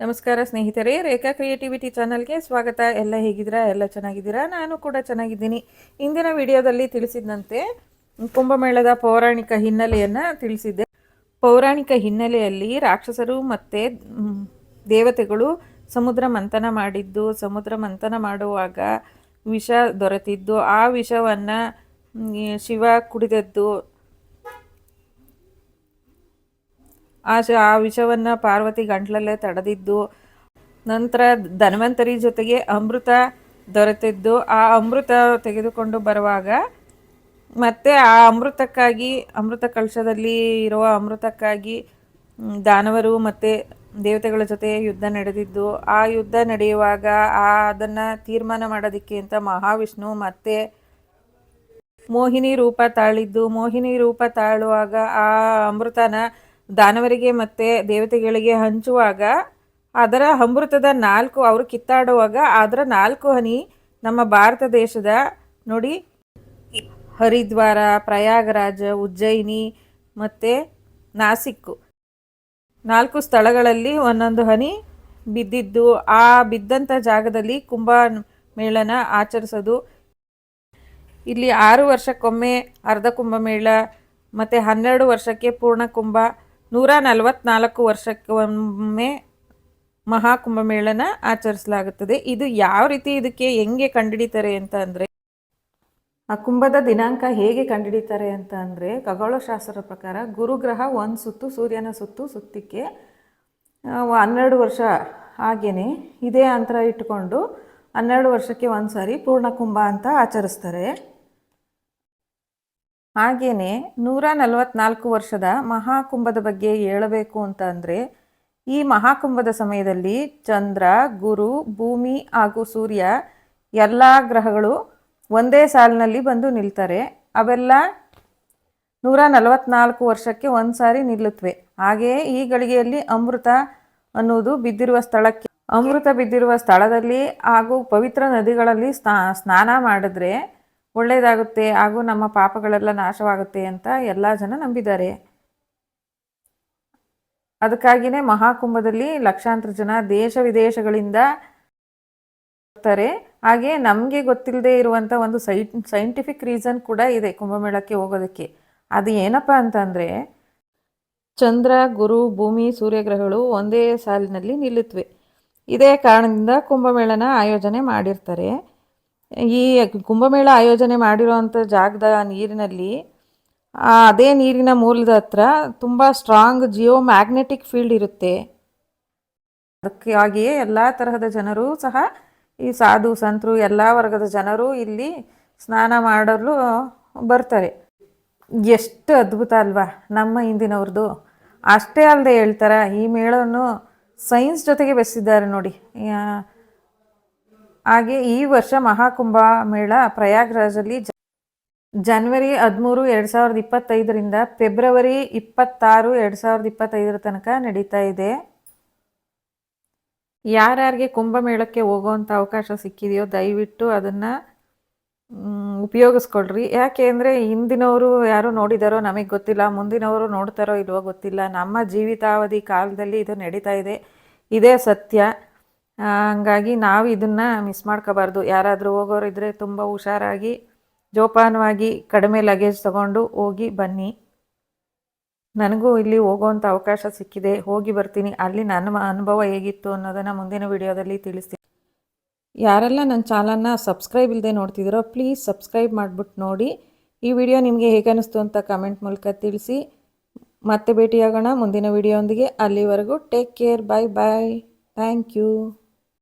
ನಮಸ್ಕಾರ ಸ್ನೇಹಿತರೆ, ರೇಖಾ ಕ್ರಿಯೇಟಿವಿಟಿ ಚಾನಲ್ಗೆ ಸ್ವಾಗತ. ಎಲ್ಲ ಹೇಗಿದ್ದೀರಾ? ಎಲ್ಲ ಚೆನ್ನಾಗಿದ್ದೀರಾ? ನಾನು ಕೂಡ ಚೆನ್ನಾಗಿದ್ದೀನಿ. ಇಂದಿನ ವಿಡಿಯೋದಲ್ಲಿ ತಿಳಿಸಿದಂತೆ ಕುಂಭಮೇಳದ ಪೌರಾಣಿಕ ಹಿನ್ನೆಲೆಯನ್ನು ತಿಳಿಸಿದ್ದೆ. ಪೌರಾಣಿಕ ಹಿನ್ನೆಲೆಯಲ್ಲಿ ರಾಕ್ಷಸರು ಮತ್ತು ದೇವತೆಗಳು ಸಮುದ್ರ ಮಂಥನ ಮಾಡಿದ್ದು, ಸಮುದ್ರ ಮಂಥನ ಮಾಡುವಾಗ ವಿಷ ದೊರೆತಿದ್ದು, ಆ ವಿಷವನ್ನು ಶಿವ ಕುಡಿದದ್ದು, ಆ ವಿಷವನ್ನು ಪಾರ್ವತಿ ಗಂಟ್ಲಲ್ಲೇ ತಡೆದಿದ್ದು, ನಂತರ ಧನ್ವಂತರಿ ಜೊತೆಗೆ ಅಮೃತ ದೊರೆತಿದ್ದು, ಆ ಅಮೃತ ತೆಗೆದುಕೊಂಡು ಬರುವಾಗ ಮತ್ತೆ ಆ ಅಮೃತ ಕಳಶದಲ್ಲಿ ಇರುವ ಅಮೃತಕ್ಕಾಗಿ ದಾನವರು ಮತ್ತು ದೇವತೆಗಳ ಜೊತೆ ಯುದ್ಧ ನಡೆದಿದ್ದು, ಆ ಯುದ್ಧ ನಡೆಯುವಾಗ ಅದನ್ನು ತೀರ್ಮಾನ ಮಾಡೋದಕ್ಕೆ ಅಂತ ಮಹಾವಿಷ್ಣು ಮತ್ತು ಮೋಹಿನಿ ರೂಪ ತಾಳಿದ್ದು, ಮೋಹಿನಿ ರೂಪ ತಾಳುವಾಗ ಆ ಅಮೃತನ ದಾನವರಿಗೆ ಮತ್ತು ದೇವತೆಗಳಿಗೆ ಹಂಚುವಾಗ ಅದರ ಅಮೃತದ 4 ಅವರು ಕಿತ್ತಾಡುವಾಗ ಅದರ 4 ಹನಿ ನಮ್ಮ ಭಾರತ ದೇಶದ ನೋಡಿ ಹರಿದ್ವಾರ, ಪ್ರಯಾಗರಾಜ, ಉಜ್ಜಯಿನಿ ಮತ್ತು ನಾಸಿಕ್ 4 ಸ್ಥಳಗಳಲ್ಲಿ ಒಂದೊಂದು ಹನಿ ಬಿದ್ದಿದ್ದು, ಆ ಬಿದ್ದಂಥ ಜಾಗದಲ್ಲಿ ಕುಂಭ ಮೇಳನ ಆಚರಿಸೋದು. ಇಲ್ಲಿ 6 ವರ್ಷಕ್ಕೊಮ್ಮೆ ಅರ್ಧ ಕುಂಭಮೇಳ ಮತ್ತು 12 ವರ್ಷಕ್ಕೆ ಪೂರ್ಣ ಕುಂಭ, 144 ವರ್ಷಕ್ಕೊಮ್ಮೆ ಮಹಾಕುಂಭಮೇಳನ ಆಚರಿಸಲಾಗುತ್ತದೆ. ಇದು ಯಾವ ರೀತಿ, ಇದಕ್ಕೆ ಹೆಂಗೆ ಕಂಡುಹಿಡಿತಾರೆ ಅಂತ ಅಂದರೆ, ಆ ಕುಂಭದ ದಿನಾಂಕ ಹೇಗೆ ಕಂಡುಹಿಡಿತಾರೆ ಅಂತ ಅಂದರೆ, ಖಗೋಳಶಾಸ್ತ್ರದ ಪ್ರಕಾರ ಗುರುಗ್ರಹ ಒಂದು ಸುತ್ತು ಸೂರ್ಯನ ಸುತ್ತಕ್ಕೆ 12 ವರ್ಷ, ಹಾಗೆಯೇ ಇದೇ ಅಂತರ ಇಟ್ಟುಕೊಂಡು 12 ವರ್ಷಕ್ಕೆ ಒಂದು ಸಾರಿ ಪೂರ್ಣಕುಂಭ ಅಂತ ಆಚರಿಸ್ತಾರೆ. ಹಾಗೆಯೇ 144 ವರ್ಷದ ಮಹಾಕುಂಭದ ಬಗ್ಗೆ ಹೇಳಬೇಕು ಅಂತ ಅಂದರೆ, ಈ ಮಹಾಕುಂಭದ ಸಮಯದಲ್ಲಿ ಚಂದ್ರ, ಗುರು, ಭೂಮಿ ಹಾಗೂ ಸೂರ್ಯ ಎಲ್ಲ ಗ್ರಹಗಳು ಒಂದೇ ಸಾಲಿನಲ್ಲಿ ಬಂದು ನಿಲ್ತಾರೆ. ಅವೆಲ್ಲ 144 ವರ್ಷಕ್ಕೆ ಒಂದು ಸಾರಿ ನಿಲ್ಲುತ್ತವೆ. ಹಾಗೆಯೇ ಈ ಗಳಿಗೆಯಲ್ಲಿ ಅಮೃತ ಅನ್ನೋದು ಬಿದ್ದಿರುವ ಸ್ಥಳದಲ್ಲಿ ಹಾಗೂ ಪವಿತ್ರ ನದಿಗಳಲ್ಲಿ ಸ್ನಾನ ಮಾಡಿದ್ರೆ ಒಳ್ಳೆಯದಾಗುತ್ತೆ ಹಾಗೂ ನಮ್ಮ ಪಾಪಗಳೆಲ್ಲ ನಾಶವಾಗುತ್ತೆ ಅಂತ ಎಲ್ಲ ಜನ ನಂಬಿದ್ದಾರೆ. ಅದಕ್ಕಾಗಿಯೇ ಮಹಾಕುಂಭದಲ್ಲಿ ಲಕ್ಷಾಂತರ ಜನ ದೇಶ ವಿದೇಶಗಳಿಂದ ಬರ್ತಾರೆ. ಹಾಗೆ ನಮಗೆ ಗೊತ್ತಿಲ್ಲದೆ ಇರುವಂಥ ಒಂದು ಸೈಂಟಿಫಿಕ್ ರೀಸನ್ ಕೂಡ ಇದೆ ಕುಂಭಮೇಳಕ್ಕೆ ಹೋಗೋದಕ್ಕೆ. ಅದು ಏನಪ್ಪ ಅಂತಂದರೆ, ಚಂದ್ರ, ಗುರು, ಭೂಮಿ, ಸೂರ್ಯಗ್ರಹಗಳು ಒಂದೇ ಸಾಲಿನಲ್ಲಿ ನಿಲ್ಲುತ್ತವೆ. ಇದೇ ಕಾರಣದಿಂದ ಕುಂಭಮೇಳನ ಆಯೋಜನೆ ಮಾಡಿರ್ತಾರೆ. ಈ ಕುಂಭಮೇಳ ಆಯೋಜನೆ ಮಾಡಿರೋವಂಥ ಜಾಗದ ನೀರಿನಲ್ಲಿ, ಅದೇ ನೀರಿನ ಮೂಲದ ಹತ್ರ ತುಂಬ ಸ್ಟ್ರಾಂಗ್ ಮ್ಯಾಗ್ನೆಟಿಕ್ ಫೀಲ್ಡ್ ಇರುತ್ತೆ. ಅದಕ್ಕಾಗಿಯೇ ಎಲ್ಲ ತರಹದ ಜನರು ಸಹ, ಈ ಸಾಧು ಸಂತರು ಎಲ್ಲ ವರ್ಗದ ಜನರು ಇಲ್ಲಿ ಸ್ನಾನ ಮಾಡಲು ಬರ್ತಾರೆ. ಎಷ್ಟು ಅದ್ಭುತ ಅಲ್ವಾ ನಮ್ಮ ಹಿಂದಿನವ್ರದ್ದು. ಅಷ್ಟೇ ಅಲ್ಲದೆ ಹೇಳ್ತಾರೆ, ಈ ಮೇಳವನ್ನು ಸೈನ್ಸ್ ಜೊತೆಗೆ ಬೆಸೆಸಿದ್ದಾರೆ ನೋಡಿ. ಹಾಗೆ ಈ ವರ್ಷ ಮಹಾಕುಂಭ ಮೇಳ ಪ್ರಯಾಗ್ರಾಜಲ್ಲಿ ಜನವರಿ 13, 2025ರಿಂದ ಫೆಬ್ರವರಿ 26, 2025 ತನಕ ನಡೀತಾ ಇದೆ. ಯಾರ್ಯಾರಿಗೆ ಕುಂಭಮೇಳಕ್ಕೆ ಹೋಗೋವಂಥ ಅವಕಾಶ ಸಿಕ್ಕಿದೆಯೋ ದಯವಿಟ್ಟು ಅದನ್ನು ಉಪಯೋಗಿಸ್ಕೊಳ್ರಿ. ಯಾಕೆ ಅಂದರೆ, ಹಿಂದಿನವರು ಯಾರು ನೋಡಿದಾರೋ ನಮಗೆ ಗೊತ್ತಿಲ್ಲ, ಮುಂದಿನವರು ನೋಡ್ತಾರೋ ಇಲ್ವೋ ಗೊತ್ತಿಲ್ಲ. ನಮ್ಮ ಜೀವಿತಾವಧಿ ಕಾಲದಲ್ಲಿ ಇದು ನಡೀತಾ ಇದೆ, ಇದೇ ಸತ್ಯ. ಹಂಗಾಗಿ ನಾವು ಇದನ್ನು ಮಿಸ್ ಮಾಡ್ಕೋಬಾರ್ದು. ಯಾರಾದರೂ ಹೋಗೋರು ಇದ್ದರೆ ತುಂಬ ಹುಷಾರಾಗಿ ಜೋಪಾನವಾಗಿ ಕಡಿಮೆ ಲಗೇಜ್ ತಗೊಂಡು ಹೋಗಿ ಬನ್ನಿ. ನನಗೂ ಇಲ್ಲಿ ಹೋಗೋವಂಥ ಅವಕಾಶ ಸಿಕ್ಕಿದೆ, ಹೋಗಿ ಬರ್ತೀನಿ. ಅಲ್ಲಿ ನನ್ನ ಅನುಭವ ಹೇಗಿತ್ತು ಅನ್ನೋದನ್ನು ಮುಂದಿನ ವಿಡಿಯೋದಲ್ಲಿ ತಿಳಿಸ್ತೀನಿ. ಯಾರೆಲ್ಲ ನನ್ನ ಚಾನಲ್ನ ಸಬ್ಸ್ಕ್ರೈಬ್ ಇಲ್ಲದೆ ನೋಡ್ತಿದ್ದೀರೋ ಪ್ಲೀಸ್ ಸಬ್ಸ್ಕ್ರೈಬ್ ಮಾಡಿಬಿಟ್ಟು ನೋಡಿ. ಈ ವಿಡಿಯೋ ನಿಮಗೆ ಹೇಗೆ ಅನ್ನಿಸ್ತು ಅಂತ ಕಮೆಂಟ್ ಮೂಲಕ ತಿಳಿಸಿ. ಮತ್ತೆ ಭೇಟಿಯಾಗೋಣ ಮುಂದಿನ ವಿಡಿಯೋದೊಂದಿಗೆ. ಅಲ್ಲಿವರೆಗೂ take care, bye bye, thank you.